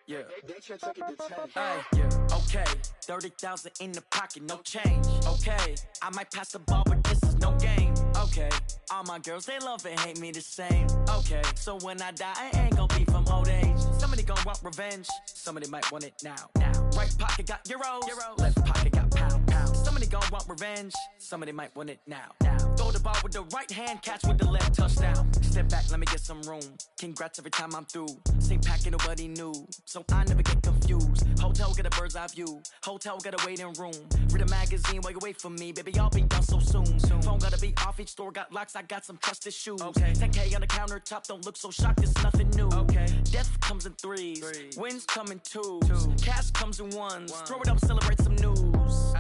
Yeah. They should take it to 10. Hey, yeah. Okay, 30,000 in the pocket, no change. Okay, I might pass the ball, but this is no game. Okay, all my girls, they love and hate me the same. Okay, so when I die, I ain't gon' be from old age. Somebody gon' want revenge, somebody might want it now. Right pocket got euros, left pocket got pound. Somebody gon' want revenge, somebody might want it now. Throw the ball with the right hand, catch with the left, touchdown. Step back, let me get some room. Congrats every time I'm through. Same packet, nobody knew, so I never get confused. Hotel get a bird's eye view, hotel got a waiting room. Read a magazine while you wait for me, baby, I'll be done so soon. Phone gotta be off, each store got locks, I got some trusted shoes. 10K on the countertop, don't look so shocked, it's nothing new. Death comes in threes, wins come in twos, cash comes in ones. Throw it up, celebrate some news.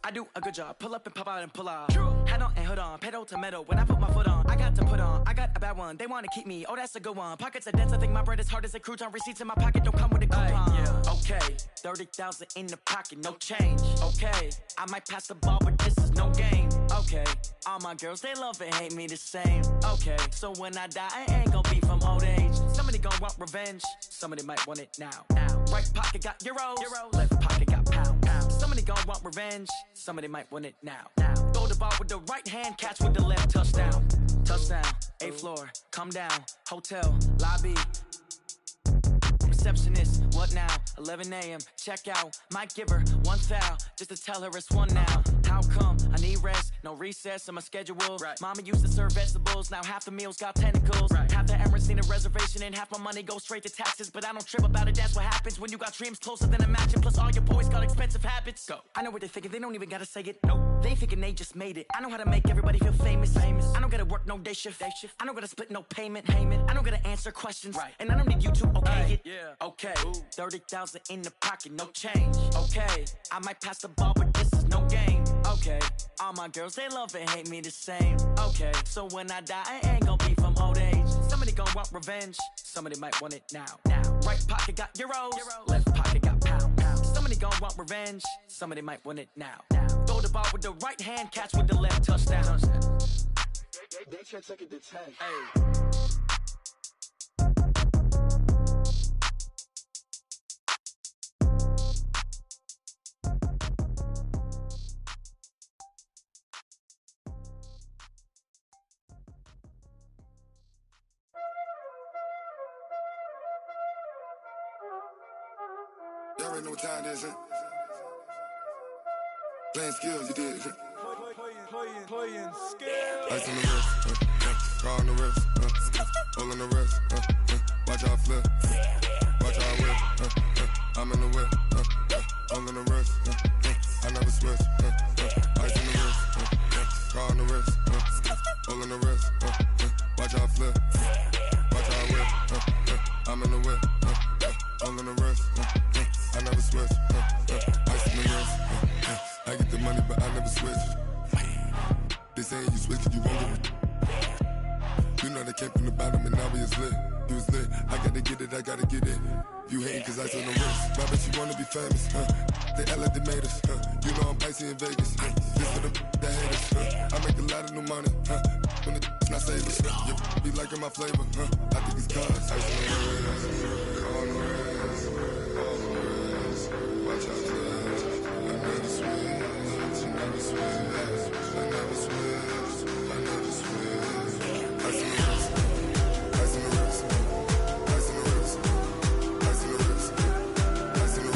I do a good job, pull up and pop out and pull off. Head on and hood on, pedal to metal. When I put my foot on, I got to put on. I got a bad one, they wanna keep me, oh that's a good one. Pockets are dense, I think my bread is hard as a crouton. Receipts in my pocket don't come with a coupon. Okay, 30,000 in the pocket, no change. Okay, I might pass the ball, but this is no game. Okay, all my girls, they love and hate me the same. Okay, so when I die, I ain't gon' be from old age. Somebody gon' want revenge, somebody might want it now. Right pocket got euros, left pocket got pound. Somebody gon' want revenge, somebody might want it now. Throw the ball with the right hand, catch with the left, touchdown. Touchdown, 8th floor, come down, hotel, lobby. Receptionist, what now? 11 a.m. check out. Might give her one foul just to tell her it's one now. How come? I need rest, no recess in my schedule. Mama used to serve vegetables, now half the meals got tentacles. Half the Emirates need a reservation and half my money goes straight to taxes. But I don't trip about it, that's what happens when you got dreams closer than a mansion. Plus all your boys got expensive habits. Go. I know what they're thinking, they don't even gotta say it. Nope. They thinking they just made it. I know how to make everybody feel famous. I don't gotta work no day shift. I don't gotta split no payment. I don't gotta answer questions. And I don't need you to okay it. Okay, 30,000 in the pocket, no change. Okay, I might pass the ball, but this is no game. Okay, all my girls, they love and hate me the same. Okay, so when I die, I ain't gon' be from old age. Somebody gon' want revenge, somebody might want it now. Right pocket got euros, left pocket got pound. Somebody gon' want revenge, somebody might want it now. Throw the ball with the right hand, catch with the left, touchdown. They should take it to 10. Y'all already know what time it is, huh? Playing skills, you did. Playing skills. Ice on the wrist, car on the wrist, hole in the wrist, watch out flip, watch out whip, I'm in the whip, hole in the wrist, I never switch, ice on the wrist, car on the wrist, hole in the wrist, watch out flip, watch out whip, I'm in the whip, hole in the wrist, I never switch, ice on the wrist, I get the money but I never switch. They saying you switch it, you won't get it. You know they came from the bottom and now we is lit. You was lit, I gotta get it, I gotta get it. You hating cause I on the wrist. My bitch, you wanna be famous, They act like they made us, You know I'm icy in Vegas, This for the that haters, I make a lot of new money, When it's not savers, You be liking my flavor, I think it's cause ice on the wrist, on the wrist, on the wrist. Watch out, cuz I never switch, I never switch, I never switch, I never switch. Ice on the wrist, ice on the wrist, ice on the wrist, ice on the wrist, ice on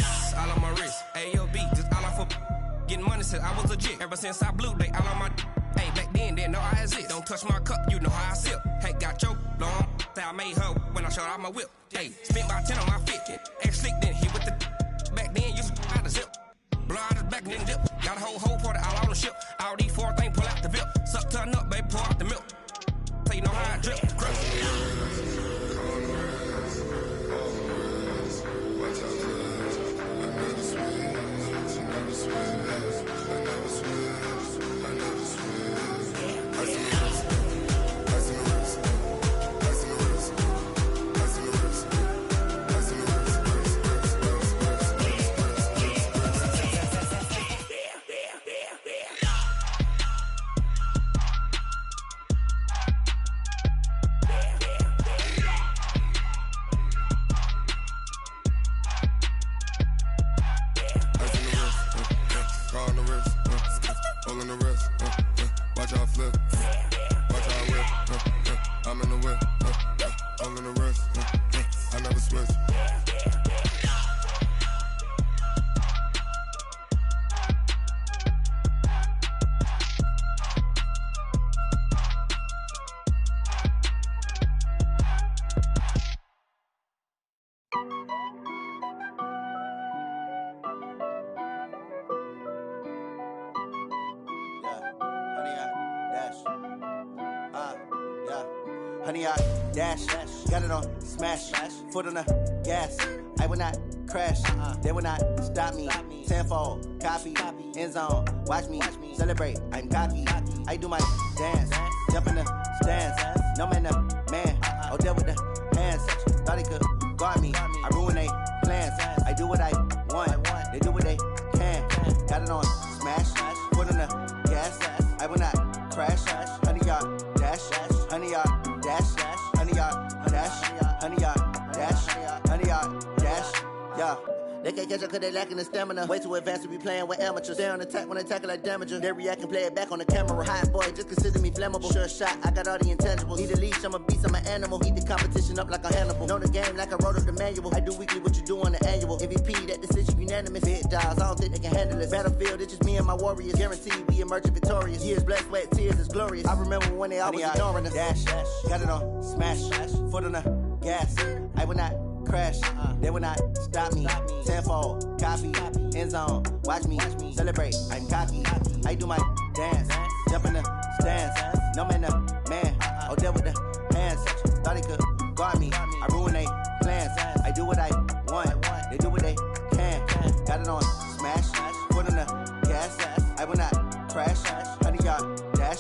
the wrist, I was legit ever since I blew they all on my hey back then didn't know I exist. Don't touch my cup, you know how I sip. Hey, got your long I made her when I showed out my whip. Hey, spent about 10 on my fit. Ex slick then hit with the back then used to out the zip. Blow out his back then dip. Got a whole party all on the ship. All these 4 things pull out the VIP. Suck turn up, baby, pour out the milk. So you know how I drip. Ice on the wrist, ice on the wrist, ice on the wrist. flip. Watch how I whip. I'm in the whip. All in the wrist. I never switch. Honey, I dash, got it on smash, foot on the gas. I will not crash, they will not stop me. Tenfold, copy, end zone, watch me celebrate. I'm cocky, I do my dance, jump in the stands. No man, the man, oh there with the hands. Thought he could guard me, I ruin they plans. I do what I want, they do what they can. Got it on smash, foot on the gas. I will not crash, honey, y'all dash, honey, y'all dash, honey, y'all dash, honey, y'all dash, honey, y'all dash, yeah. They can't catch up cause they lacking the stamina. Way too advanced to be playing with amateurs. Stay on attack when they tackle like damager. They react and play it back on the camera. Hot boy, just consider me flammable. Sure shot, I got all the intangibles. Need a leash, I'm a beast, I'm an animal. Eat the competition up like a Hannibal. Know the game like I wrote up the manual. I do weekly what you do on the annual. MVP, that decision unanimous. Big dogs, I don't think they can handle this. Battlefield, it's just me and my warriors. Guaranteed we emerge victorious. Years, blood, sweat, tears, it's glorious. I remember when they always ignoring us. Dash, got it on smash, foot on the gas. I will not crash, they will not stop me. Tenfold, copy, end zone, watch me celebrate. I'm cocky, I do my dance, jump in the stands. No man, the man, oh there with the hands. Thought he could guard me, I ruin they plans. I do what I want, they do what they can. Got it on smash, foot on the gas. I will not crash, honey, y'all dash,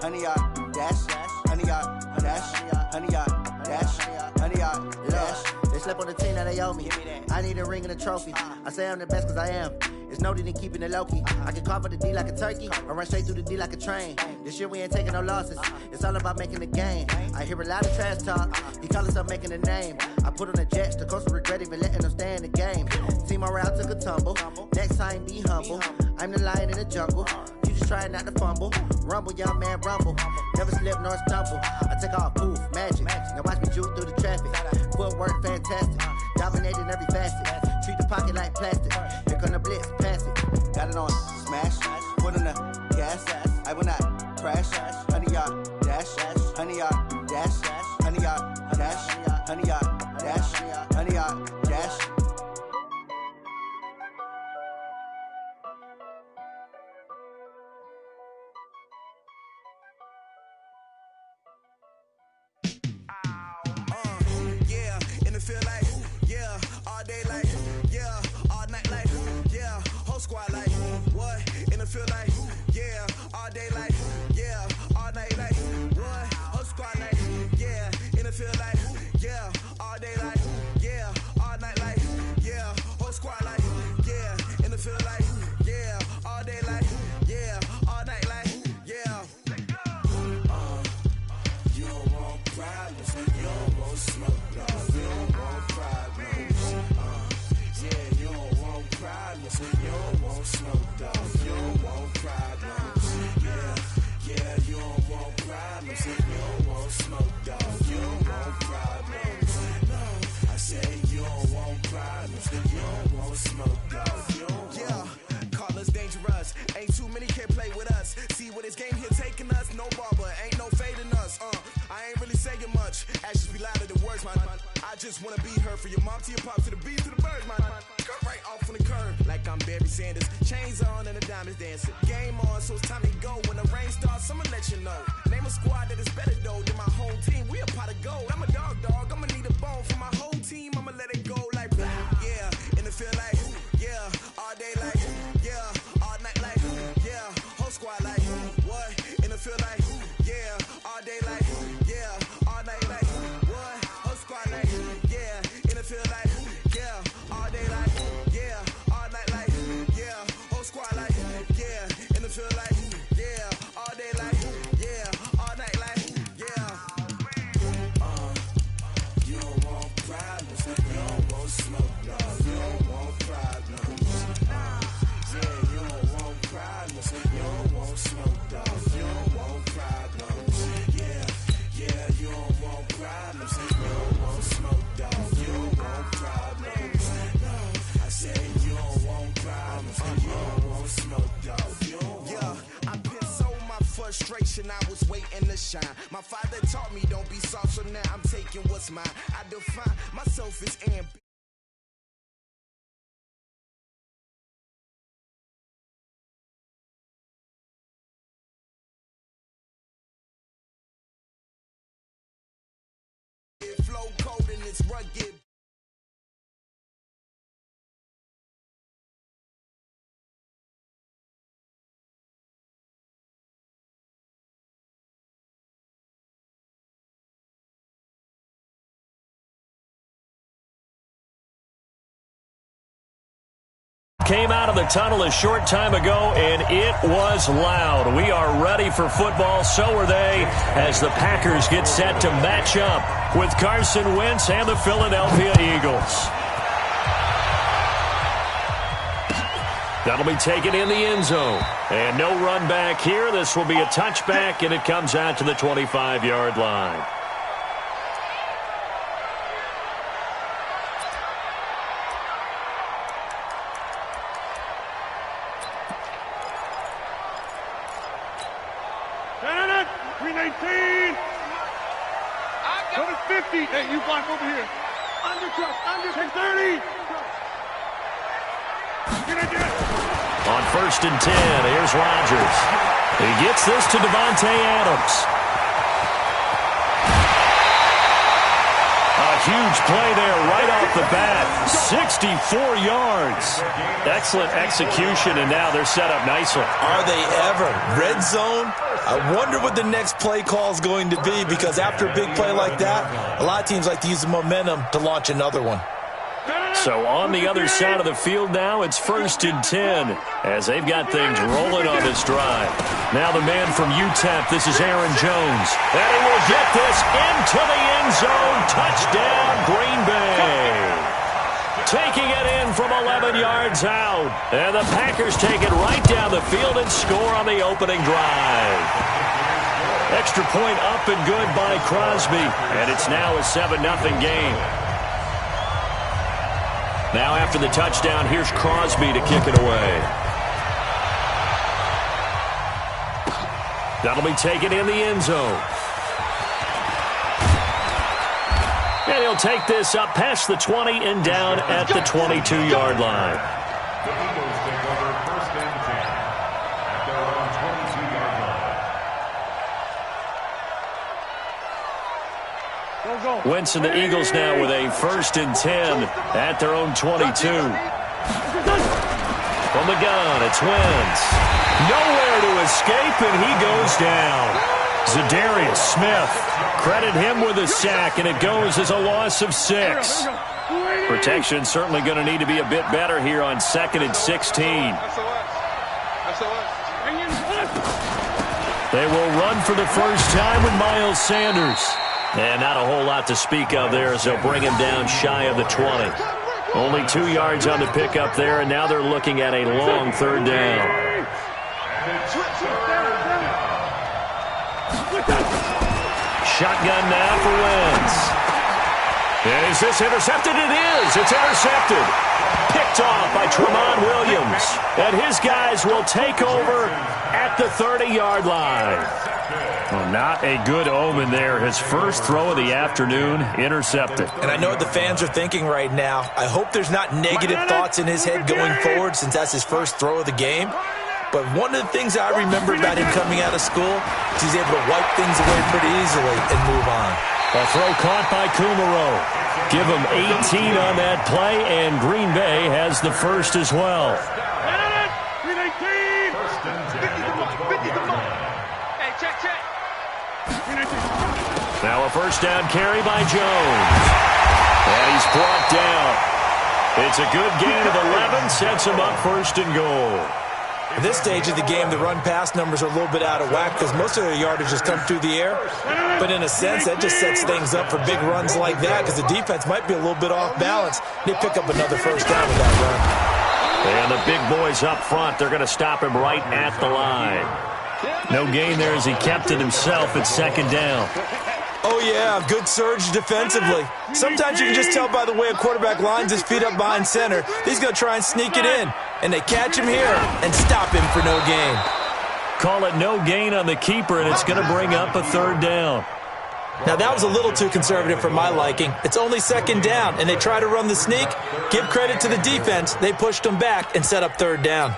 honey, y'all dash, honey, y'all dash, honey, y'all dash, honey, y'all dash. They slept on the team, now they owe me. I need a ring and a trophy. I say I'm the best cause I am. It's no need in keeping it low-key. I can carve up the D like a turkey, or run straight through the D like a train. This year we ain't taking no losses. It's all about making the game. I hear a lot of trash talk. He call himself making a name. I put on the Jets, the coach will regret even letting them stay in the game. Team morale took a tumble. Next time be humble. I'm the lion in the jungle. You just trying not to fumble. Rumble, young man, rumble. Never slip nor stumble. I take off, poof, magic. Now watch me juke through the traffic. Footwork fantastic. Dominating every facet. Treat the pocket like plastic. Here come the blitz, pass it. Got it on smash. Foot on the gas. I will not crash. Honey, y'all dash. Honey, y'all dash. Honey, y'all dash. Honey, y'all dash. Honey, y'all dash. Feel like, yeah, all day like, yeah, all night like, yeah, whole squad like, what, in the feel like, yeah, all day like, yeah, all night like, what, whole squad like, yeah, in the feel like, yeah, all day like, yeah, all night like, yeah, whole squad like, yeah, in the feel like, yeah, all day like, yeah, all night like, yeah. You don't want problems, you don't want smoke, no. You don't want problems, yeah, you don't want problems, you don't want smoke, dog, you don't want problems, yeah, you don't want problems, you don't want smoke, dog, you don't want problems, no, I say you don't want problems, you don't want smoke, dog, you don't want. Yeah, call us dangerous, ain't too many can play with us, see what this game here taking us, no barber, ain't no fading us, I ain't really saying much, actions be louder than words, man. I just wanna be heard from your mom to your pop to the beat to the birds, man. Cut right off on the curb, like I'm Barry Sanders. Chains on and the diamonds dancing. Game on, so it's time to go. When the rain starts, I'ma let you know. Name a squad that is better though than my home team. We a pot of gold. I'm a dog. I'ma need a bone for my whole team. I'ma let it go like blah. Yeah, and it feel like yeah, all day like yeah, all night like yeah, whole squad like what? And it feel like yeah, all day like yeah, all night like what? Whole squad like yeah, and it feel like yeah, all day like yeah, all night like yeah, whole squad like yeah, and it feel like yeah, all day like yeah, all night like yeah. was waiting to shine. My father taught me don't be soft, so now I'm taking what's mine. I define myself as ambitious. Flow cold and it's rugged. Came out of the tunnel a short time ago, and it was loud. We are ready for football. So are they, as the Packers get set to match up with Carson Wentz and the Philadelphia Eagles. That'll be taken in the end zone. And no run back here. This will be a touchback, and it comes out to the 25-yard line. Go to 50. Hey, you block over here. Under 30. On 1st and 10, here's Rodgers. He gets this to Devontae Adams. A huge play there right off the bat. 64 yards. Excellent execution, and now they're set up nicely. Are they ever? Red zone? I wonder what the next play call is going to be, because after a big play like that, a lot of teams like to use the momentum to launch another one. So on the other side of the field now, it's 1st and 10 as they've got things rolling on this drive. Now the man from UTEP, this is Aaron Jones. And he will get this into the end zone. Touchdown, Green Bay. Taking it in from 11 yards out. And the Packers take it right down the field and score on the opening drive. Extra point up and good by Crosby. And it's now a 7-0 game. Now after the touchdown, here's Crosby to kick it away. That'll be taken in the end zone. And he'll take this up past the 20 and down at the 22-yard line. The Eagles take over 1st and 10 at their own 22-yard line. Wentz and the Eagles now with a 1st and 10 at their own 22. From the gun, it's Wentz. Nowhere to escape, and he goes down. Zadarius Smith, credit him with a sack, and it goes as a loss of 6. Protection certainly going to need to be a bit better here on 2nd and 16. They will run for the first time with Miles Sanders. And not a whole lot to speak of there as they'll bring him down shy of the 20. Only 2 yards on the pickup there, and now they're looking at a long 3rd down. Shotgun now for Wentz. And is this intercepted? It is. It's intercepted. Picked off by Tramon Williams. And his guys will take over at the 30-yard line. Well, not a good omen there. His first throw of the afternoon, intercepted. And I know what the fans are thinking right now. I hope there's not negative thoughts in his head going forward, since that's his first throw of the game. But one of the things I remember about him coming out of school is he's able to wipe things away pretty easily and move on. A throw caught by Kumaro. Give him 18 on that play, and Green Bay has the first as well. Now a first down carry by Jones. And he's brought down. It's a good gain of 11, sets him up 1st and goal. At this stage of the game, the run-pass numbers are a little bit out of whack because most of their yardage has come through the air. But in a sense, that just sets things up for big runs like that because the defense might be a little bit off balance. They pick up another first down with that run. And the big boys up front, they're going to stop him right at the line. No gain there as he kept it himself at 2nd down. Oh, yeah, good surge defensively. Sometimes you can just tell by the way a quarterback lines his feet up behind center. He's going to try and sneak it in. And they catch him here and stop him for no gain. Call it no gain on the keeper, and it's going to bring up a third down. Now, that was a little too conservative for my liking. It's only second down, and they try to run the sneak. Give credit to the defense. They pushed them back and set up third down.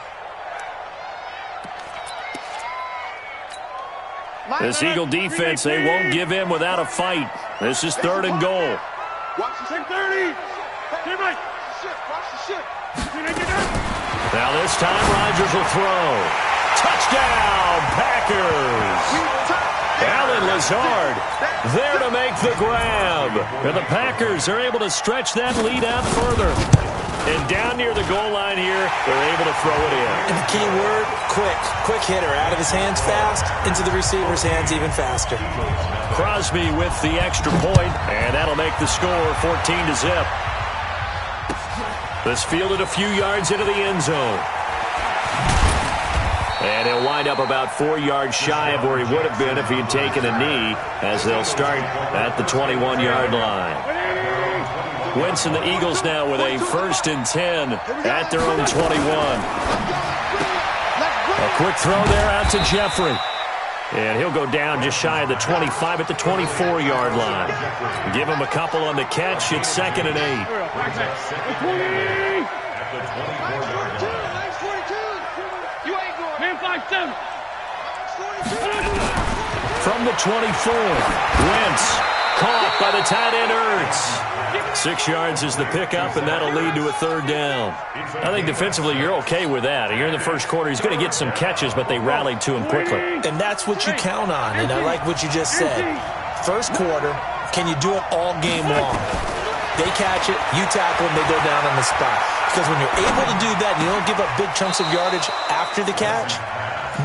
This Eagle defense, they won't give in without a fight. This is third and goal. Watch the 30. Watch the ship. Now this time Rodgers will throw. Touchdown, Packers! Alan Lazard there to make the grab. And the Packers are able to stretch that lead out further. And down near the goal line here, they're able to throw it in. And the key word, quick. Quick hitter. Out of his hands fast, into the receiver's hands even faster. Crosby with the extra point, and that'll make the score 14-0. This fielded a few yards into the end zone. And he'll wind up about 4 yards shy of where he would have been if he had taken a knee, as they'll start at the 21-yard line. Wentz and the Eagles now with a 1st and 10 at their own 21. A quick throw there out to Jeffrey. And he'll go down just shy of the 25 at the 24-yard line. Give him a couple on the catch. It's 2nd and 8. From the 24, Wentz caught by the tight end Ertz. 6 yards is the pickup, and that'll lead to a third down. I think defensively you're okay with that. Here in the first quarter, he's going to get some catches, but they rallied to him quickly. And that's what you count on, and I like what you just said. First quarter, can you do it all game long? They catch it, you tackle them, they go down on the spot. Because when you're able to do that, and you don't give up big chunks of yardage after the catch,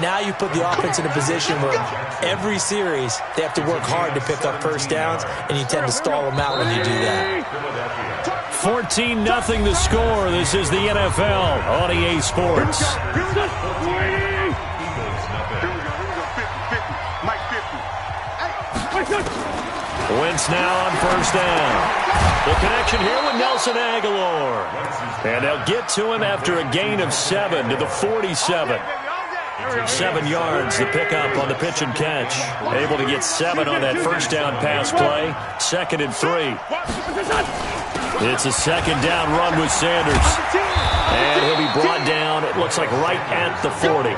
now you put the offense in a position where every series they have to work hard to pick up first downs, and you tend to stall them out when you do that. 14-0 the score. This is the NFL on EA Sports. Wentz now on first down. The connection here with Nelson Aguilar. And they'll get to him after a gain of 7 to the 47. 7 yards, the pickup on the pitch and catch. Able to get 7 on that first down pass play. 2nd and 3. It's a 2nd down run with Sanders. And he'll be brought down, it looks like right at the 40.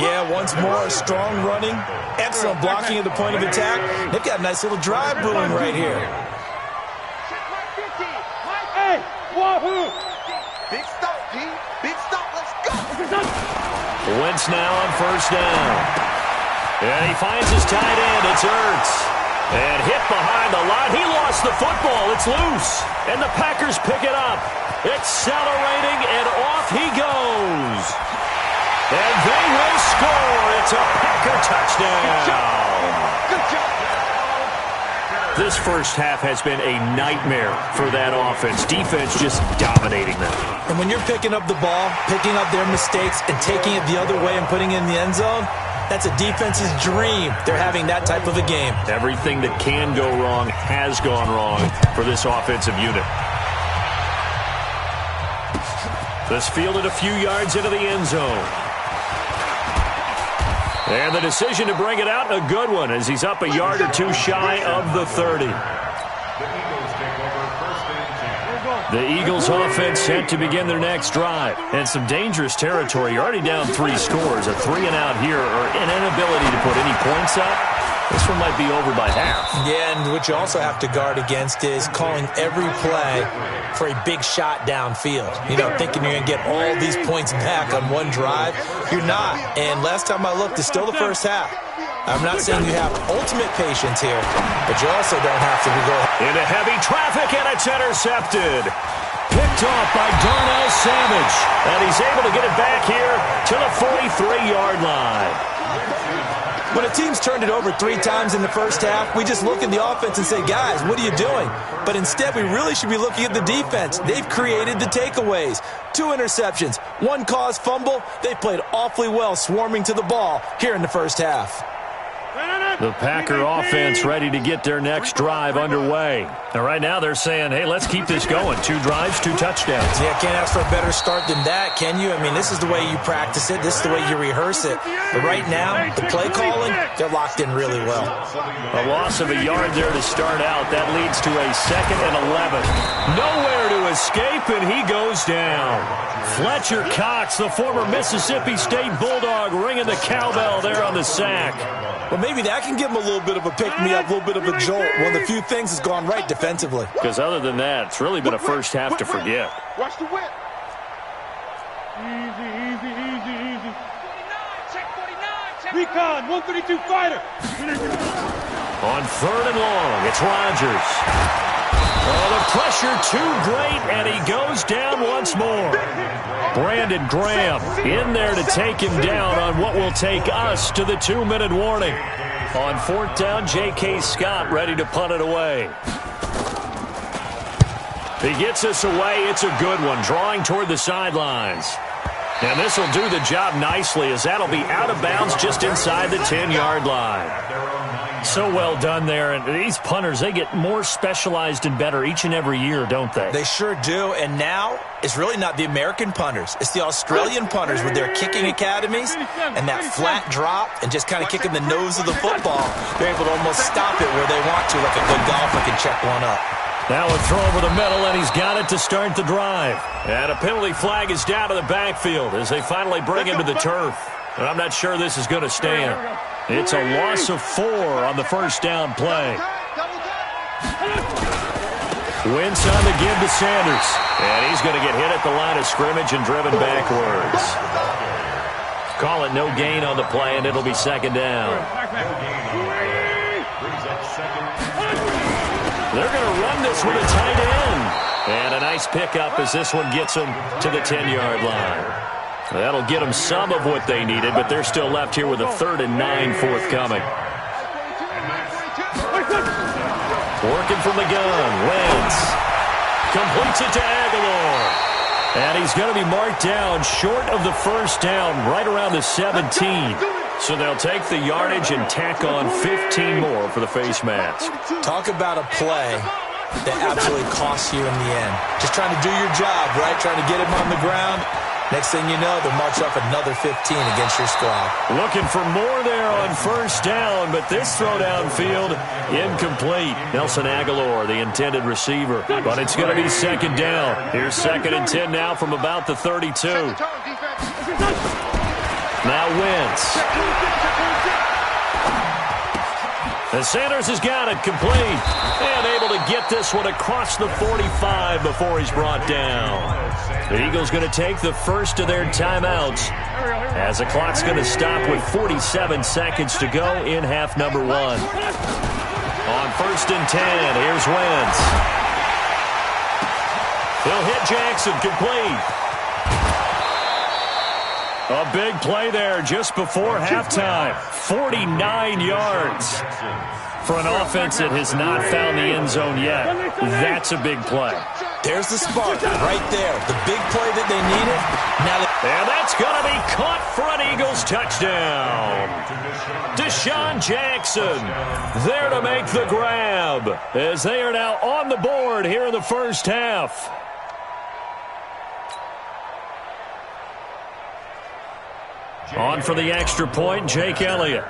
Yeah, once more, strong running. Excellent blocking at the point of attack. They've got a nice little drive brewing right here. Big stop, G. Big stop. Let's go. Wentz now on first down. And he finds his tight end. It's Ertz. And hit behind the line. He lost the football. It's loose. And the Packers pick it up. Accelerating, and off he goes. And they will score. It's a Packer touchdown. Good job. This first half has been a nightmare for that offense. Defense just dominating them. And when you're picking up the ball, picking up their mistakes, and taking it the other way and putting it in the end zone, that's a defense's dream. They're having that type of a game. Everything that can go wrong has gone wrong for this offensive unit. This fielded a few yards into the end zone. And the decision to bring it out, a good one, as he's up a yard or two shy of the 30. The Eagles offense set to begin their next drive. And some dangerous territory. You're already down 3 scores. A 3-and-out here, or an inability to put any points up. This one might be over by half. Yeah, and what you also have to guard against is calling every play for a big shot downfield. You know, thinking you're going to get all these points back on one drive. You're not. And last time I looked, it's still the first half. I'm not saying you have ultimate patience here, but you also don't have to go into heavy traffic, and it's intercepted. Picked off by Darnell Savage. And he's able to get it back here to the 43-yard line. When a team's turned it over 3 times in the first half, we just look at the offense and say, guys, what are you doing? But instead, we really should be looking at the defense. They've created the takeaways. 2 interceptions, 1 caused fumble. They played awfully well swarming to the ball here in the first half. The Packer offense ready to get their next drive underway. And right now they're saying, hey, let's keep this going. 2 drives, 2 touchdowns. Yeah, can't ask for a better start than that, can you? I mean, this is the way you practice it. This is the way you rehearse it. But right now, the play calling, they're locked in really well. A loss of a yard there to start out. That leads to a 2nd and 11. Nowhere to escape, and he goes down. Fletcher Cox, the former Mississippi State Bulldog, ringing the cowbell there on the sack. Well, maybe that can give him a little bit of a pick-me-up, a little bit of a jolt. One of the few things has gone right defensively. Because other than that, it's really been a first half to forget. Watch the whip. Easy. 49, check 49, check. Recon, 132 fighter. On 3rd and long, it's Rodgers. Oh, the pressure too great, and he goes down once more. Brandon Graham in there to take him down on what will take us to the 2-minute warning. On 4th down, J.K. Scott ready to punt it away. He gets us away. It's a good one, drawing toward the sidelines. And this will do the job nicely, as that'll be out of bounds just inside the 10-yard line. So well done there. And these punters, they get more specialized and better each and every year, don't they? They sure do. And now it's really not the American punters. It's the Australian punters with their kicking academies and that flat drop and just kind of kicking the nose of the football. They're able to almost stop it where they want to, like a good golfer can check one up. Now a throw over the middle, and he's got it to start the drive. And a penalty flag is down to the backfield as they finally bring him to the turf. And I'm not sure this is going to stand. It's a loss of 4 on the first down play. Wentz on the give to Sanders. And he's going to get hit at the line of scrimmage and driven backwards. Call it no gain on the play, and it'll be 2nd down. They're going to run this with a tight end. And a nice pickup as this one gets them to the 10-yard line. That'll get them some of what they needed, but they're still left here with a 3rd and 9 forthcoming. Working from the gun, Wentz completes it to Aguilar. And he's going to be marked down short of the first down, right around the 17. So they'll take the yardage and tack on 15 more for the face mask. Talk about a play that absolutely costs you in the end. Just trying to do your job, right? Trying to get him on the ground. Next thing you know, they'll march up another 15 against your squad. Looking for more there on first down, but this throw downfield, incomplete. Nelson Aguilar, the intended receiver, but it's going to be 2nd down. Here's 2nd and 10 now from about the 32. Now Wentz. And Sanders has got it complete and able to get this one across the 45 before he's brought down. The Eagles going to take the first of their timeouts as the clock's going to stop with 47 seconds to go in half number 1. On 1st and 10, here's Wentz. He'll hit Jackson complete. A big play there just before halftime. 49 yards for an offense that has not found the end zone yet. That's a big play. There's the spark right there. The big play that they needed. And that's going to be caught for an Eagles touchdown. Deshaun Jackson there to make the grab as they are now on the board here in the first half. On for the extra point, Jake Elliott.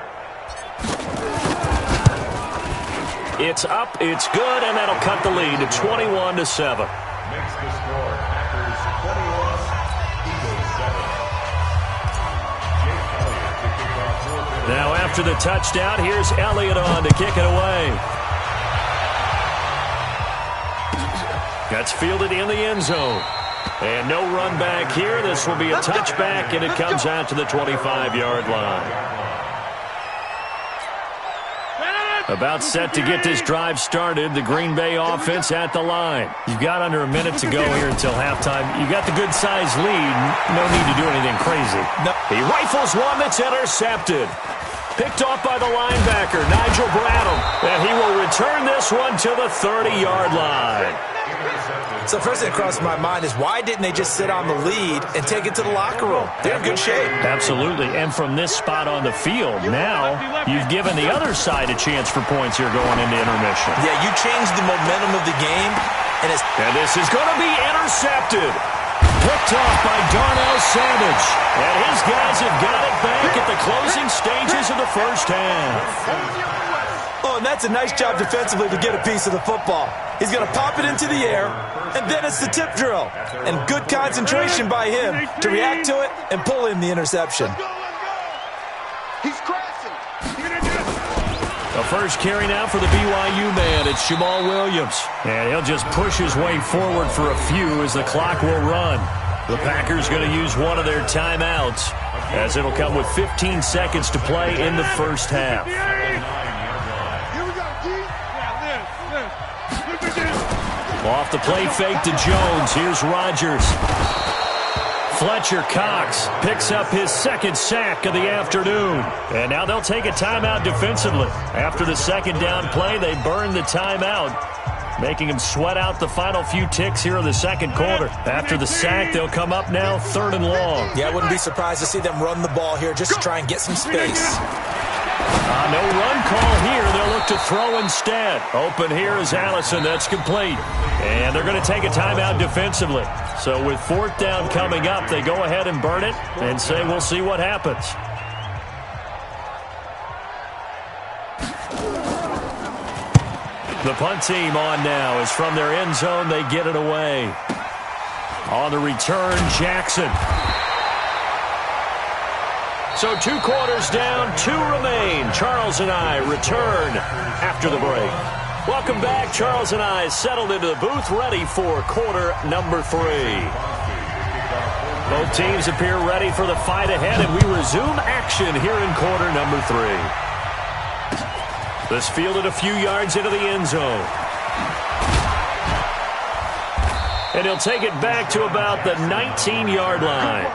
It's up, it's good, and that'll cut the lead to 21-7. Makes the score Packers 21, Eagles 7. Jake Elliott to kick off. Now after the touchdown, here's Elliott on to kick it away. That's fielded in the end zone. And no run back here. This will be a touchback, and it comes out to the 25-yard line. About set to get this drive started. The Green Bay offense at the line. You've got under a minute to go here until halftime. You've got the good-sized lead. No need to do anything crazy. No. He rifles one that's intercepted. Picked off by the linebacker, Nigel Bradham. And he will return this one to the 30-yard line. So first thing that crossed my mind is why didn't they just sit on the lead and take it to the locker room? They're in good shape. Absolutely, and from this spot on the field, now you've given the other side a chance for points here going into intermission. Yeah, you changed the momentum of the game. And this is going to be intercepted. Picked off by Darnell Savage. And his guys have got it back at the closing stages of the first half. Oh, and that's a nice job defensively to get a piece of the football. He's going to pop it into the air, and then it's the tip drill. And good concentration by him to react to it and pull in the interception. He's crashing. The first carry now for the BYU man. It's Jamal Williams. And he'll just push his way forward for a few as the clock will run. The Packers going to use one of their timeouts as it'll come with 15 seconds to play in the first half. Off the play fake to Jones. Here's Rodgers. Fletcher Cox picks up his second sack of the afternoon. And now they'll take a timeout defensively. After the second down play, they burn the timeout, making them sweat out the final few ticks here in the second quarter. After the sack, they'll come up now 3rd and long. Yeah, I wouldn't be surprised to see them run the ball here just to try and get some space. No run call here. They'll look to throw instead. Open here is Allison. That's complete. And they're going to take a timeout defensively. So with 4th down coming up, they go ahead and burn it and say we'll see what happens. The punt team on now is from their end zone. They get it away. On the return, Jackson. So 2 quarters down, 2 remain. Charles and I return after the break. Welcome back. Charles and I settled into the booth, ready for quarter number 3. Both teams appear ready for the fight ahead, and we resume action here in quarter number 3. This fielded a few yards into the end zone. And he'll take it back to about the 19-yard line.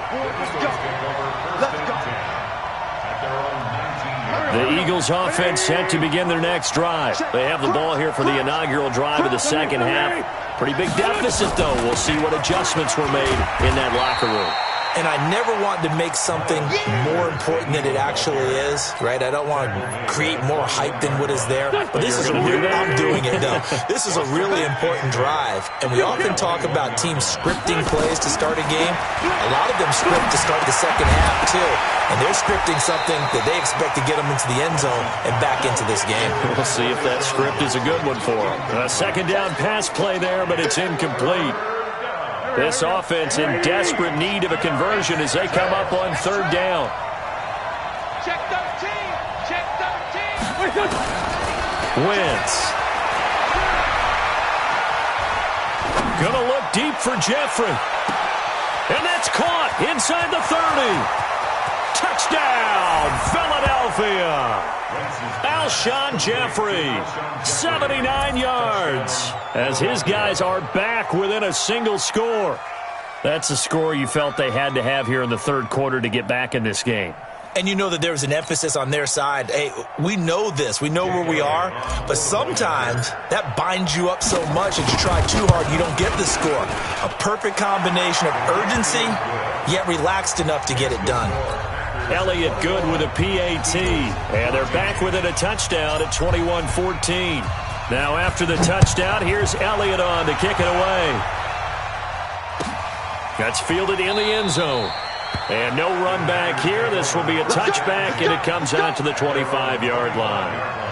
The Eagles offense set to begin their next drive. They have the ball here for the inaugural drive of the second half. Pretty big deficit, though. We'll see what adjustments were made in that locker room. And I never want to make something more important than it actually is, right? I don't want to create more hype than what is there. But this is I'm doing it, though. This is a really important drive. And we often talk about teams scripting plays to start a game. A lot of them script to start the second half, too. And they're scripting something that they expect to get them into the end zone and back into this game. We'll see if that script is a good one for them. A second down pass play there, but it's incomplete. This offense in desperate need of a conversion as they come up on 3rd down. Check 13. Check 13. Wentz. Gonna look deep for Jeffrey. And that's caught inside the 30. Touchdown, Philadelphia. Alshon Jeffrey, 79 yards, as his guys are back within a single score. That's a score you felt they had to have here in the 3rd quarter to get back in this game. And you know that there was an emphasis on their side. Hey, we know this. We know where we are. But sometimes that binds you up so much that you try too hard, you don't get the score. A perfect combination of urgency, yet relaxed enough to get it done. Elliott good with a PAT. And they're back within a touchdown at 21-14. Now after the touchdown, here's Elliott on to kick it away. That's fielded in the end zone. And no run back here. This will be a touchback, and it comes out to the 25-yard line.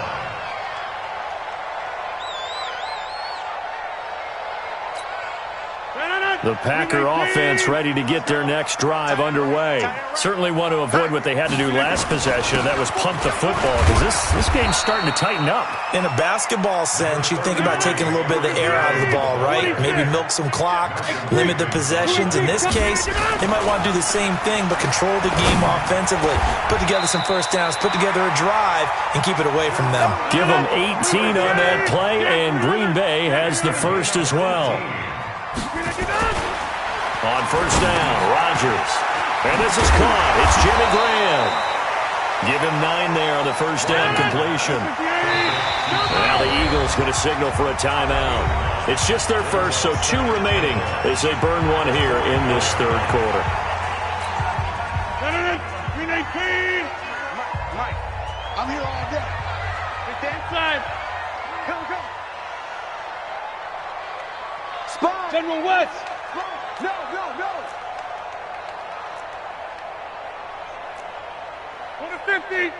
The Packer offense ready to get their next drive underway. Certainly want to avoid what they had to do last possession, and that was punt the football, because this game's starting to tighten up. In a basketball sense, you think about taking a little bit of the air out of the ball, right? Maybe milk some clock, limit the possessions. In this case, they might want to do the same thing, but control the game offensively. Put together some first downs, put together a drive, and keep it away from them. Give them 18 on that play, and Green Bay has the first as well. On first down, Rodgers. And this is caught. It's Jimmy Graham. Give him 9 there on the first down completion. Now the Eagles going to signal for a timeout. It's just their first, so 2 remaining as they burn one here in this third quarter. Mike, I'm here all day. Get that inside. Go. Spot. General West. No. Go to 50.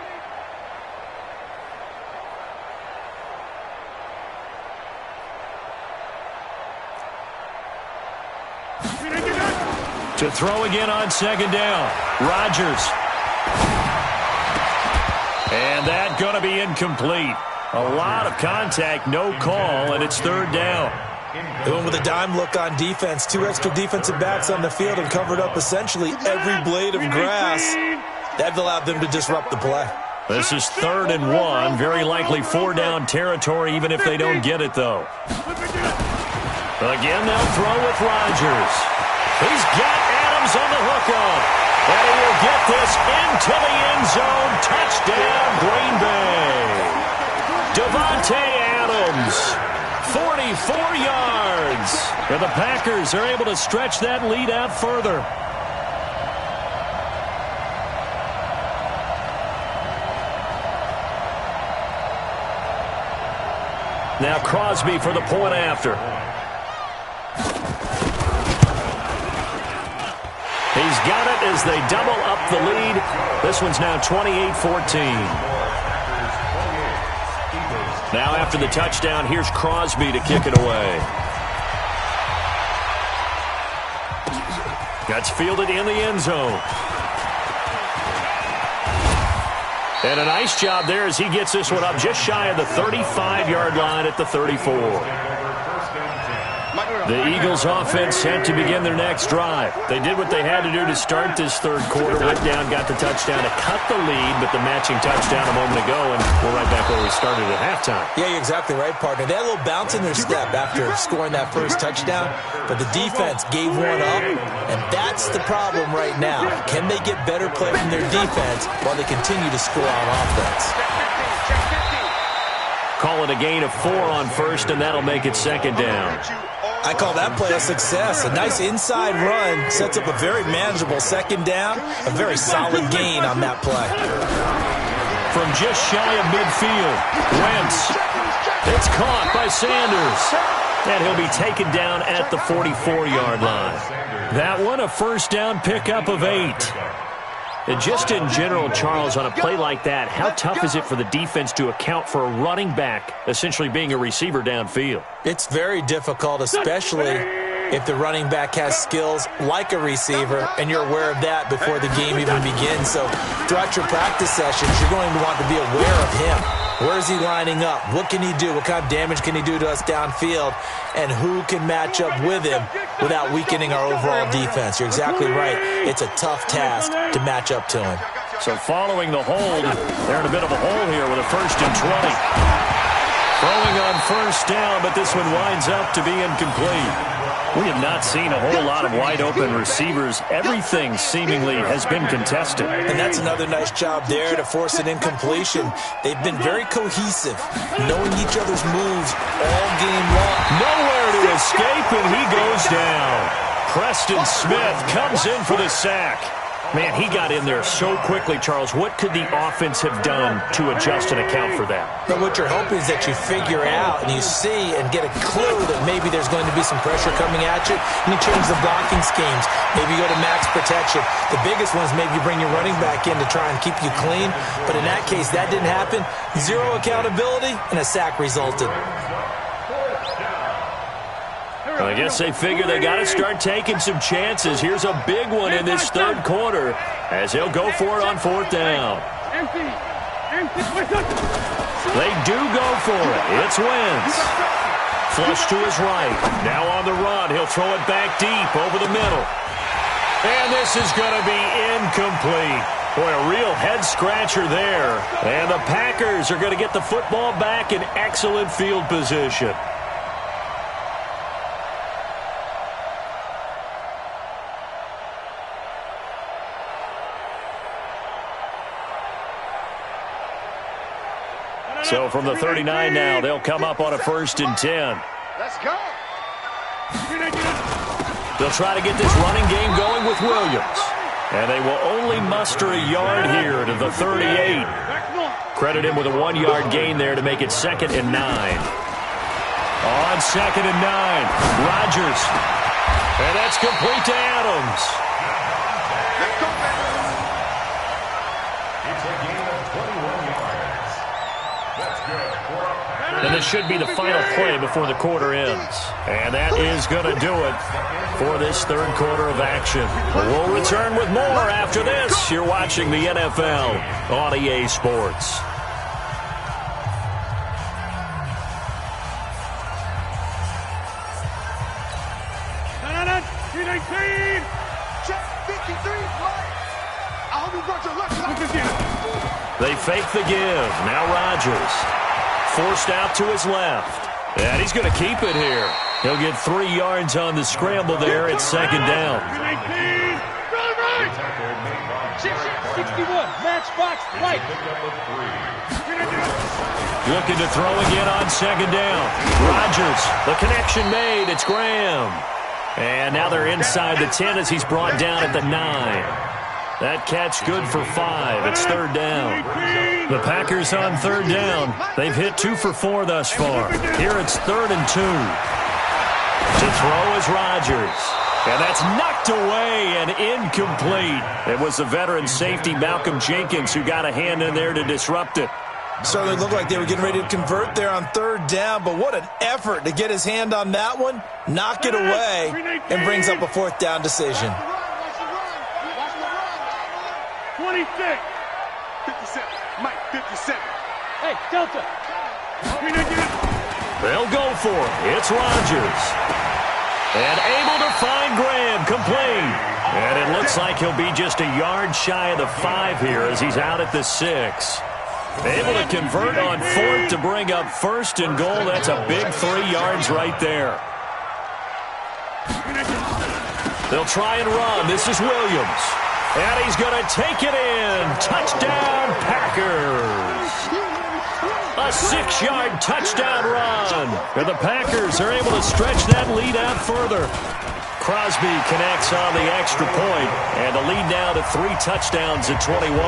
To throw again on second down. Rodgers. And that going to be incomplete. A lot of contact, no call, and it's third down. They went with a dime look on defense. 2 extra defensive backs on the field and covered up essentially every blade of grass. That allowed them to disrupt the play. This is 3rd and 1. Very likely 4-down territory, even if they don't get it, though. Again, they'll throw with Rodgers. He's got Adams on the hookup. And he will get this into the end zone. Touchdown, Green Bay. Davante Adams, 44 yards. And the Packers are able to stretch that lead out further. Now Crosby for the point after. He's got it as they double up the lead. This one's now 28-14. Now after the touchdown, here's Crosby to kick it away. Gets fielded in the end zone. And a nice job there as he gets this one up just shy of the 35-yard line at the 34. The Eagles offense set to begin their next drive. They did what they had to do to start this third quarter. Went down, got the touchdown to cut the lead, but the matching touchdown a moment ago, and we're right back where we started at halftime. Yeah, you're exactly right, partner. They had a little bounce in their step after scoring that first touchdown, but the defense gave one up, and that's the problem right now. Can they get better play from their defense while they continue to score on offense? Call it a gain of 4 on first, and that'll make it second down. I call that play a success. A nice inside run sets up a very manageable second down. A very solid gain on that play. From just shy of midfield, Wentz. It's caught by Sanders. And he'll be taken down at the 44-yard line. That one, a first down pickup of 8. And just in general, Charles, on a play like that, how tough is it for the defense to account for a running back essentially being a receiver downfield? It's very difficult, especially if the running back has skills like a receiver, and you're aware of that before the game even begins. So throughout your practice sessions, you're going to want to be aware of him. Where is he lining up? What can he do? What kind of damage can he do to us downfield? And who can match up with him without weakening our overall defense? You're exactly right. It's a tough task to match up to him. So following the hold, they're in a bit of a hole here with a 1st and 20. Throwing on first down, but this one winds up to be incomplete. We have not seen a whole lot of wide-open receivers. Everything seemingly has been contested. And that's another nice job there to force an incompletion. They've been very cohesive, knowing each other's moves all game long. Nowhere to escape, and he goes down. Preston Smith comes in for the sack. Man, he got in there so quickly, Charles. What could the offense have done to adjust and account for that? But what you're hoping is that you figure out and you see and get a clue that maybe there's going to be some pressure coming at you, and you change the blocking schemes. Maybe you go to max protection. The biggest one is maybe you bring your running back in to try and keep you clean. But in that case, that didn't happen. 0 accountability, and a sack resulted. I guess they figure they got to start taking some chances. Here's a big one in this third quarter as he'll go for it on 4th down. They do go for it. It's Wentz. Flush to his right. Now on the run. He'll throw it back deep over the middle. And this is going to be incomplete. Boy, a real head-scratcher there. And the Packers are going to get the football back in excellent field position. So from the 39 now, they'll come up on a 1st and 10. Let's go. They'll try to get this running game going with Williams. And they will only muster a yard here to the 38. Credit him with a 1-yard gain there to make it 2nd and 9. On 2nd and 9, Rodgers. And that's complete to Adams. It's a gain of 21 yards. That's good for a pass. And this should be the final play before the quarter ends. And that is going to do it for this 3rd quarter of action. We'll return with more after this. You're watching the NFL on EA Sports. They fake the give. Now Rodgers. Forced out to his left. And he's going to keep it here. He'll get 3 yards on the scramble there at 2nd down. 61, match box, right. Looking to throw again on 2nd down. Rodgers, the connection made. It's Graham. And now they're inside the 10 as he's brought down at the 9. That catch good for 5. It's 3rd down. The Packers on 3rd down. They've hit 2 for 4 thus far. Here it's 3rd and 2. To throw is Rodgers. And that's knocked away and incomplete. It was the veteran safety Malcolm Jenkins who got a hand in there to disrupt it. Certainly looked like they were getting ready to convert there on 3rd down, but what an effort to get his hand on that one, knock it away, and brings up a 4th down decision. 26. 57. Mike, 57. Hey, Delta. They'll go for it. It's Rodgers. And able to find Graham, complete. And it looks like he'll be just a yard shy of the 5 here as he's out at the 6. Able to convert on 4th to bring up 1st and goal. That's a big 3 yards right there. They'll try and run. This is Williams. And he's going to take it in. Touchdown, Packers. A 6-yard touchdown run. And the Packers are able to stretch that lead out further. Crosby connects on the extra point. And the lead now to 3 touchdowns at 21.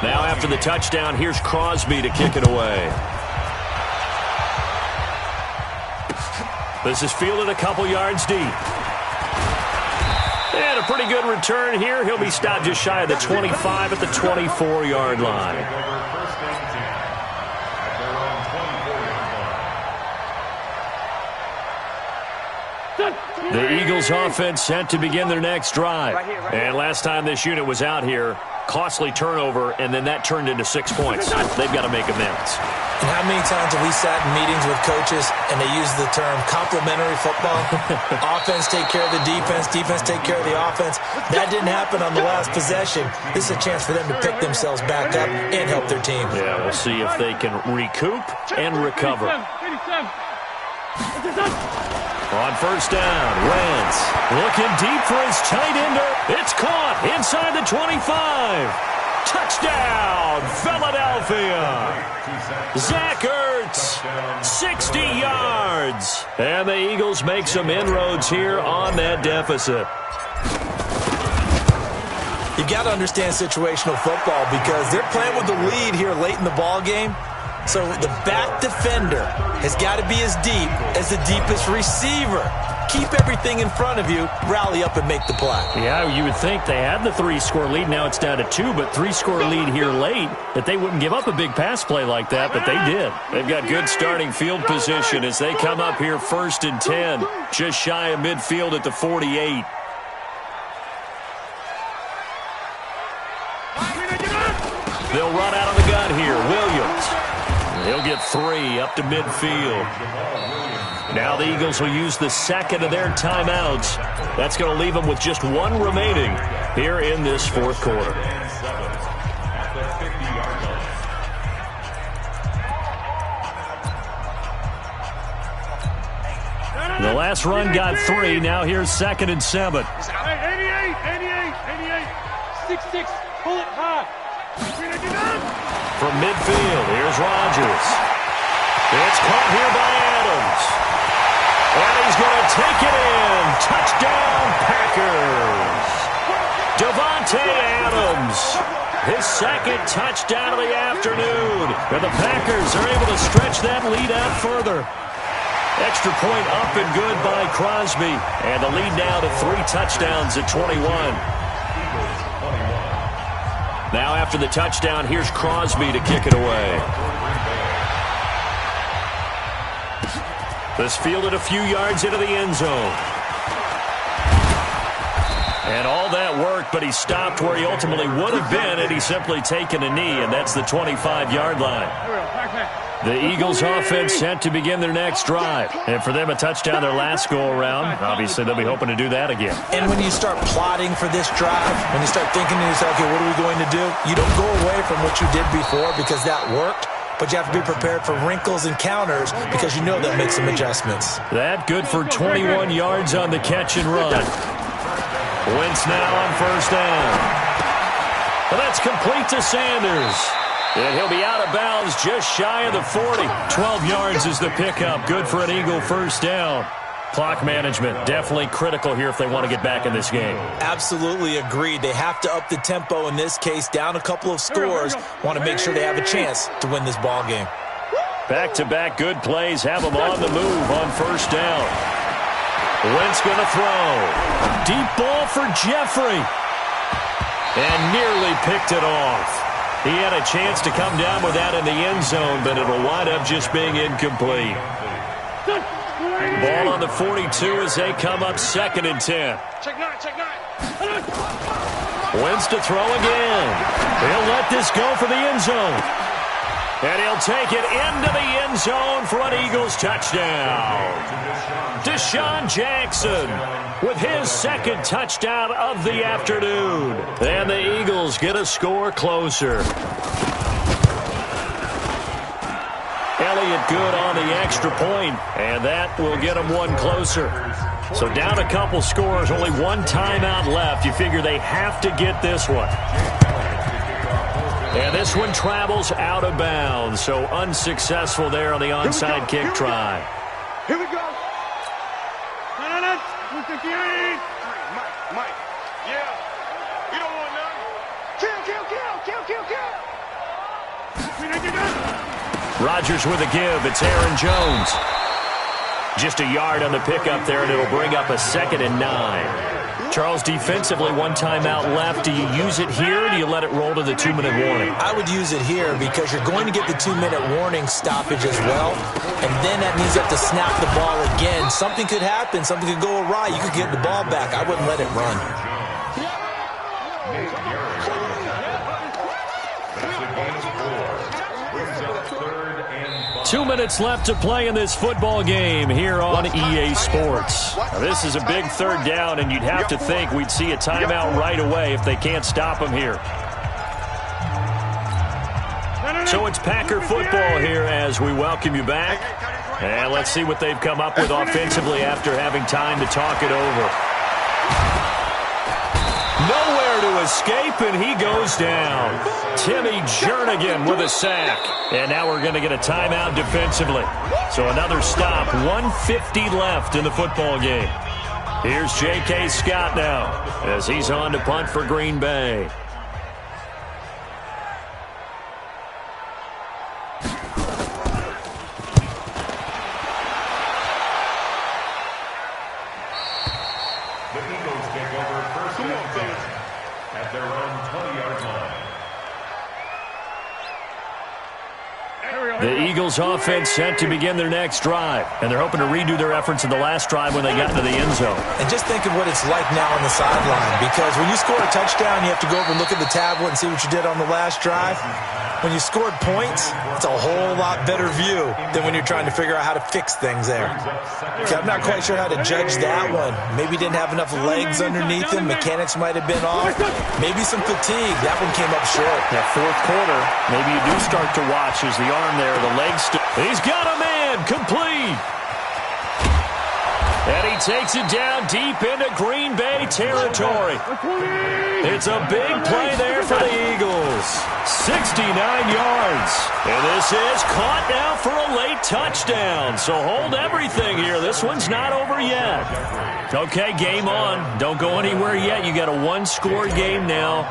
Now after the touchdown, here's Crosby to kick it away. This is fielded a couple yards deep. And a pretty good return here. He'll be stopped just shy of the 25 at the 24-yard line. The Eagles offense set to begin their next drive. And last time this unit was out here, costly turnover, and then that turned into 6 points. They've got to make amends. And how many times have we sat in meetings with coaches and they use the term complementary football? Offense take care of the defense, defense take care of the offense. That didn't happen on the last possession. This is a chance for them to pick themselves back up and help their team. Yeah, we'll see if they can recoup and recover. On 1st down, Wentz looking deep for his tight ender. It's caught inside the 25. Touchdown, Philadelphia. Zach Ertz, 60 yards. And the Eagles make some inroads here on that deficit. You got to understand situational football because they're playing with the lead here late in the ball game. So the back defender has got to be as deep as the deepest receiver. Keep everything in front of you, rally up and make the play. Yeah, you would think they had the 3-score lead. Now it's down to 2, but 3-score lead here late, that they wouldn't give up a big pass play like that, but they did. They've got good starting field position as they come up here 1st and 10, just shy of midfield at the 48. They'll run out of the gun here. Williams. He'll get 3 up to midfield. Now the Eagles will use the second of their timeouts. That's going to leave them with just 1 remaining here in this 4th quarter. The last run got 3. Now here's 2nd and 7. 88, 88, 6-6, pull it high. from midfield. Here's Rodgers. It's caught here by Adams. And he's going to take it in. Touchdown, Packers. Davante Adams. His second touchdown of the afternoon. And the Packers are able to stretch that lead out further. Extra point up and good by Crosby. And the lead now to 3 touchdowns at 21. Now after the touchdown, here's Crosby to kick it away. This fielded a few yards into the end zone. And all that worked, but he stopped where he ultimately would have been had he simply taken a knee, and that's the 25-yard line. The Eagles offense set to begin their next drive. And for them, a touchdown their last go-around. Obviously, they'll be hoping to do that again. And when you start plotting for this drive, when you start thinking to yourself, okay, what are we going to do? You don't go away from what you did before because that worked. But you have to be prepared for wrinkles and counters because you know they'll make some adjustments. That good for 21 yards on the catch and run. Wentz now on first down. Well, that's complete to Sanders. And he'll be out of bounds just shy of the 40. 12 yards is the pickup. Good for an Eagle first down. Clock management definitely critical here if they want to get back in this game. Absolutely agreed. They have to up the tempo in this case, down a couple of scores. Want to make sure they have a chance to win this ball game. Back-to-back good plays have them on the move on first down. Wentz going to throw. Deep ball for Jeffrey. And nearly picked it off. He had a chance to come down with that in the end zone, but it'll wind up just being incomplete. Ball on the 42 as they come up 2nd and 10. Wentz to throw again. He'll let this go for the end zone. And he'll take it into the end zone for an Eagles touchdown. Deshaun Jackson with his 2nd touchdown of the afternoon. And the Eagles get a score closer. Elliott good on the extra point, and that will get them one closer. So down a couple scores, only one timeout left. You figure they have to get this one. And this one travels out of bounds, so unsuccessful there on the onside kick try. Here we go. Mike. Yeah. We don't want none. Kill. Rodgers with a give. It's Aaron Jones. Just a yard on the pickup there, and it'll bring up a 2nd and 9. Charles, defensively, one timeout left. Do you use it here, or do you let it roll to the 2-minute warning? I would use it here because you're going to get the 2-minute warning stoppage as well. And then that means you have to snap the ball again. Something could happen. Something could go awry. You could get the ball back. I wouldn't let it run. 2 minutes left to play in this football game here on EA Sports. Now, this is a big 3rd down, and you'd have to think we'd see a timeout right away if they can't stop them here. So it's Packer football here as we welcome you back. And let's see what they've come up with offensively after having time to talk it over. Nowhere to escape, and he goes down. Timmy Jernigan with a sack. And now we're going to get a timeout defensively. So another stop. 1:50 left in the football game. Here's J.K. Scott now as he's on to punt for Green Bay. The Eagles take over 1st and 10 at their own 20-yard line. The Eagles offense set to begin their next drive, and they're hoping to redo their efforts in the last drive when they got into the end zone. And just think of what it's like now on the sideline, because when you score a touchdown, you have to go over and look at the tablet and see what you did on the last drive. When you scored points, it's a whole lot better view than when you're trying to figure out how to fix things there. Okay, I'm not quite sure how to judge that one. Maybe he didn't have enough legs underneath him. Mechanics might have been off. Maybe some fatigue. That one came up short. That 4th quarter, maybe you do start to watch as the arm there, the legs. He's got a man, complete. And he takes it down deep into Green Bay territory. It's a big play there for the Eagles. 69 yards. And this is caught now for a late touchdown. So hold everything here. This one's not over yet. Okay, game on. Don't go anywhere yet. You got a one-score game now.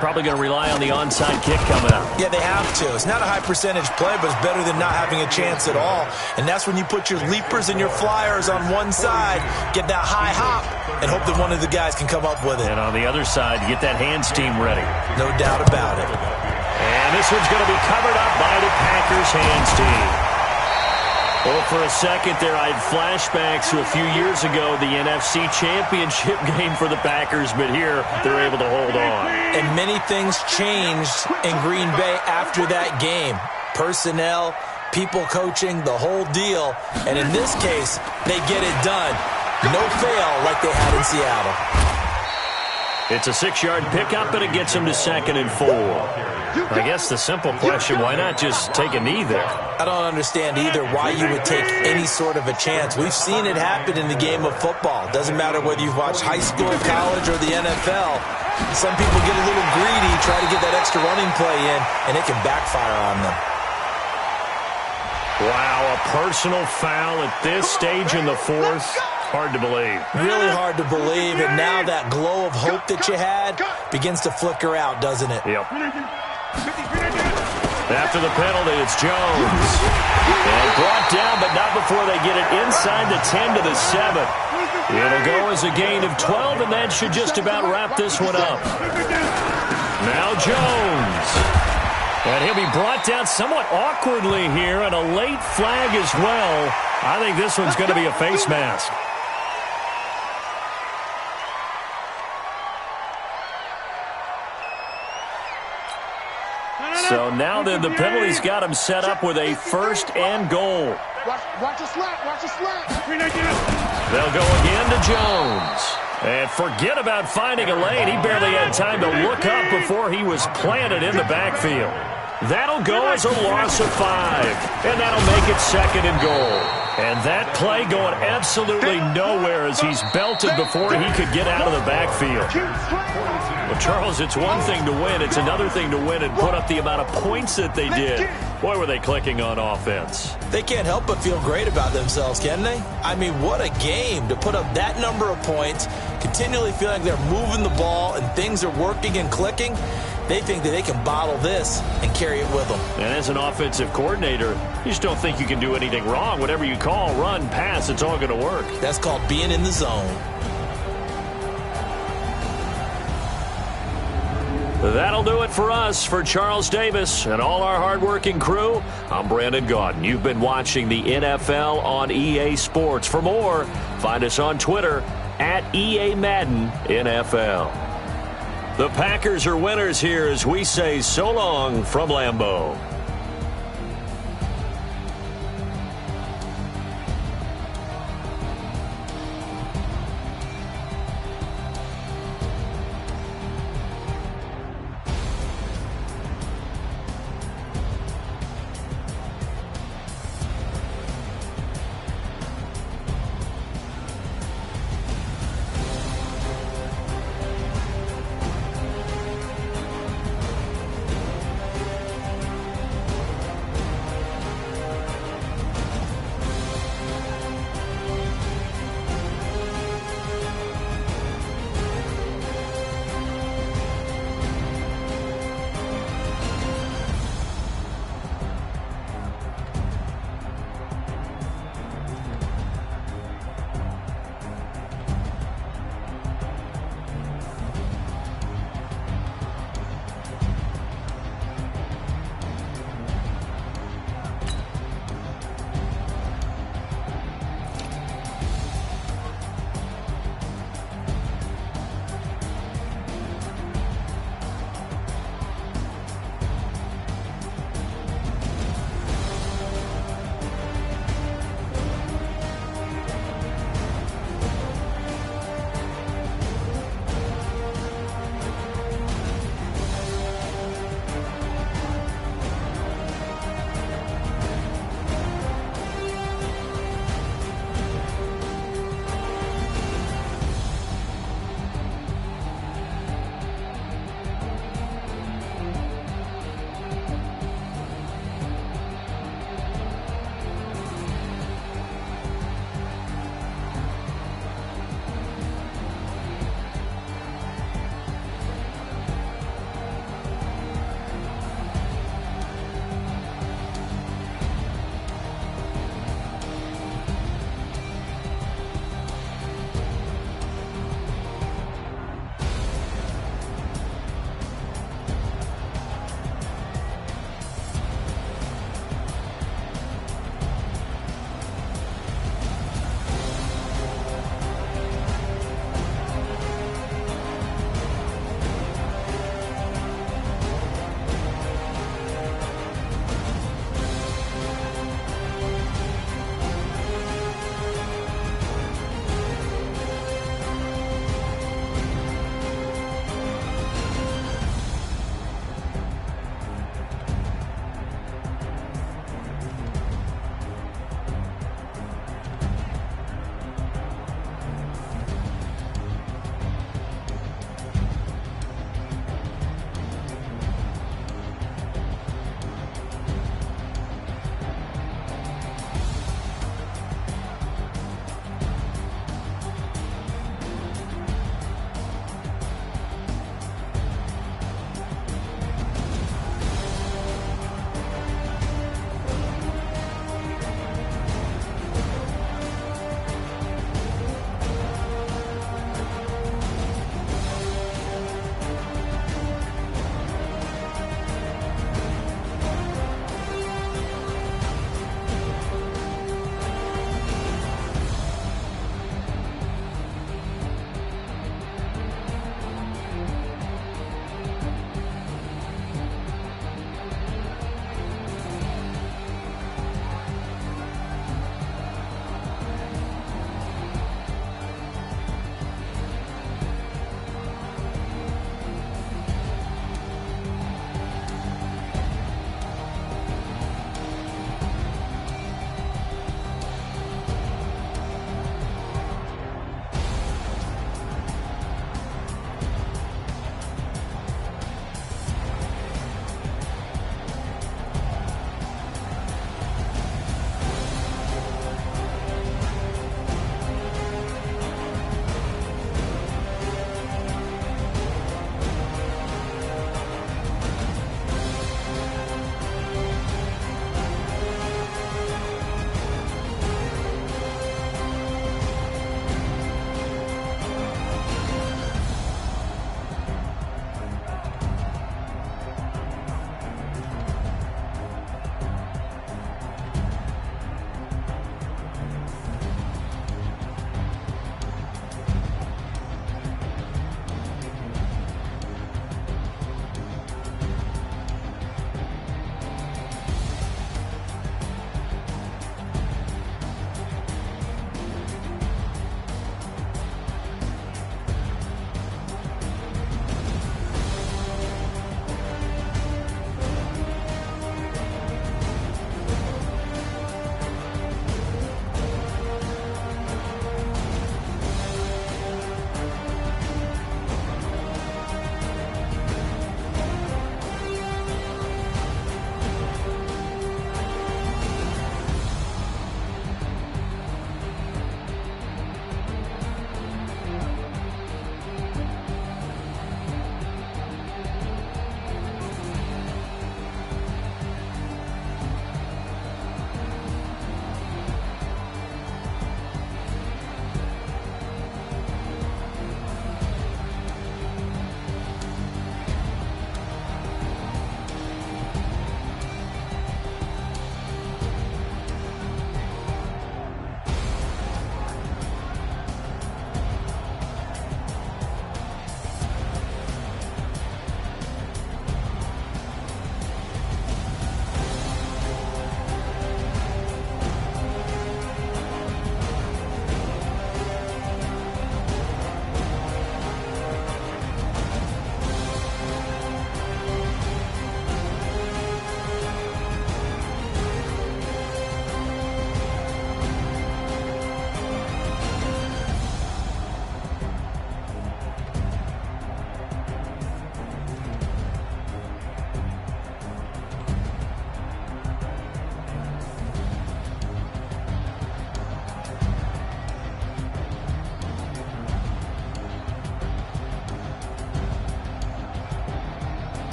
Probably going to rely on the onside kick coming up. Yeah, they have to. It's not a high percentage play, but it's better than not having a chance at all. And that's when you put your leapers and your flyers on one side, get that high hop, and hope that one of the guys can come up with it. And on the other side, get that hands team ready. No doubt about it. And this one's going to be covered up by the Packers hands team. Well, for a second there, I had flashbacks to a few years ago, the NFC Championship game for the Packers, but here they're able to hold on. And many things changed in Green Bay after that game. Personnel, people coaching, the whole deal. And in this case, they get it done. No fail like they had in Seattle. It's a 6-yard pickup, and it gets them to 2nd and 4. I guess the simple question, why not just take a knee there? I don't understand either why you would take any sort of a chance. We've seen it happen in the game of football. Doesn't matter whether you've watched high school, college, or the NFL. Some people get a little greedy, try to get that extra running play in, and it can backfire on them. Wow, a personal foul at this stage in the fourth. Hard to believe. Really hard to believe, and now that glow of hope that you had begins to flicker out, doesn't it? Yep. After the penalty, it's Jones. And brought down, but not before they get it inside the 10 to the 7. It'll go as a gain of 12, and that should just about wrap this one up. Now Jones. And he'll be brought down somewhat awkwardly here, and a late flag as well. I think this one's going to be a face mask. So now then, the penalty's got him set up with a 1st and goal. Watch the slap, watch the slap. They'll go again to Jones. And forget about finding a lane. He barely had time to look up before he was planted in the backfield. That'll go as a loss of 5. And that'll make it 2nd and goal. And that play going absolutely nowhere as he's belted before he could get out of the backfield. Well, Charles, it's one thing to win. It's another thing to win and put up the amount of points that they did. Boy, were they clicking on offense. They can't help but feel great about themselves, can they? I mean, what a game to put up that number of points, continually feel like they're moving the ball and things are working and clicking. They think that they can bottle this and carry it with them. And as an offensive coordinator, you just don't think you can do anything wrong. Whatever you call, run, pass, it's all going to work. That's called being in the zone. That'll do it for us. For Charles Davis and all our hardworking crew, I'm Brandon Gaudin. You've been watching the NFL on EA Sports. For more, find us on Twitter at EA Madden NFL. The Packers are winners here as we say so long from Lambeau.